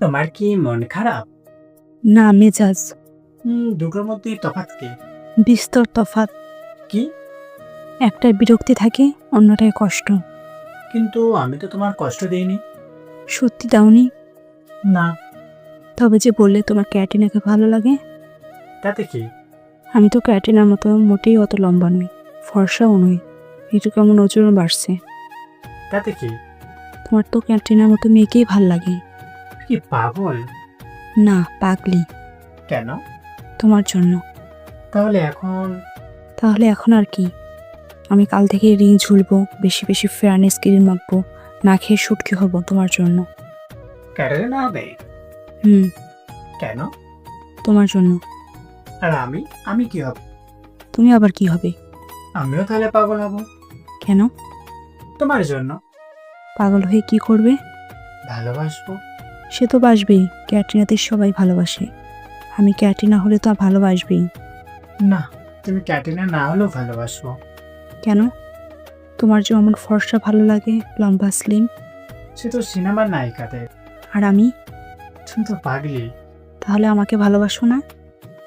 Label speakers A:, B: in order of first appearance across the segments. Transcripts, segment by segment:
A: তোমার কি মন খারাপ?
B: না, মেজাজ।
A: দুটোর মধ্যে তফাৎ কি?
B: বিস্তর তফাৎ।
A: কি?
B: একটায় বিরক্তি থাকে, অন্যটায় কষ্ট।
A: কিন্তু আমি তো তোমার কষ্ট দেইনি।
B: সত্যি দাওনি?
A: না।
B: তবে যে বললে তোমার ক্যাটরিনাকে ভালো লাগে।
A: তাতে কি?
B: আমি তো ক্যাটরিনার মতো মোটেই অত লম্বা নই, ফর্সাও নই, একটু কেমন ওজন বাড়ছে।
A: তাতে কি?
B: তোমার তো ক্যাটরিনার মতো মেয়েকেই ভাল লাগে।
A: কি পাগল?
B: না, পাগলি।
A: কেন?
B: তোমার জন্য।
A: তাহলে
B: এখন আর কি? আমি কাল থেকে রিং ঝুলবো, বেশি বেশি ফেয়ারনেস ক্রিম মাখবো, না খেয়ে সুটকি হব তোমার জন্য।
A: ক্যাটারিনা হবে?
B: হুম।
A: কেন?
B: তোমার জন্য।
A: আর আমি? আমি কি হব?
B: তুমি আবার কি হবে?
A: আমিও তাহলে পাগল হব।
B: কেন?
A: তোমার জন্য।
B: পাগল হয়ে কি করবে?
A: ভালোবাসবো।
B: সে তো বাসবেই, ক্যাটরিনাদের সবাই ভালোবাসে। আমি ক্যাটরিনা হলে তো ভালোবাসবেই।
A: না, তুমি ক্যাটরিনা না হলেও ভালোবাসবো।
B: কেন? তোমার যে অমন ফর্সা ভালো লাগে, লম্বা স্লিম।
A: সে তো সিনেমার নায়িকাদের।
B: আর আমি?
A: তুমি তো পাগলি।
B: তাহলে আমাকে ভালোবাসো না?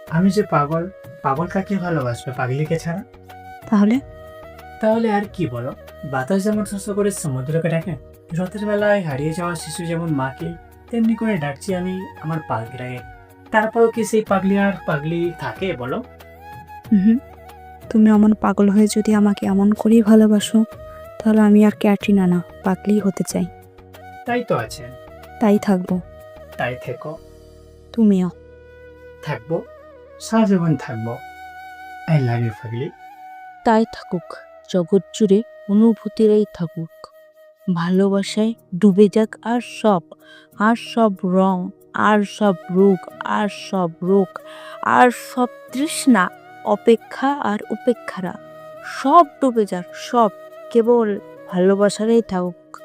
A: আমি যে পাগল, পাগল কাকে ভালোবাসবে পাগলিকে ছাড়া?
B: তাহলে?
A: তাহলে আর কি বলো? বাতাস যেমন শস্য করে সমুদ্রকে ডাকে, রথের বেলায় হারিয়ে যাওয়া শিশু যেমন মাকে তেমনি করে ডাকছি আমি আমার পাগলিকে। তারপরও কি সেই পাগলি আর পাগলি থাকে বলো?
B: হুম। তুমি অমন পাগল হয়ে যদি আমাকে এমন করেই ভালোবাসো, তাহলে আমি আর ক্যাটরিনা না, পাগলি হতে চাই।
A: তাই তো আছে।
B: তাই থাকবো।
A: তাই থেকো।
B: তুমিও।
A: থাকবো, সারা জীবন থাকবো। আই লাভ ইউ পাগলি।
C: তাই থাকুক, জগৎ জুড়ে অনুভূতিরাই থাকুক, ভালোবাসায় ডুবে যাক আর সব রং, আর সব রোগ, আর সব রোগ, আর সব তৃষ্ণা, অপেক্ষা আর উপেক্ষারা সব ডুবে যাক, সব কেবল ভালোবাসারাই থাকুক,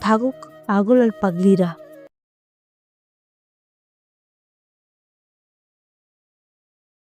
C: থাকুক পাগল আর পাগলিরা।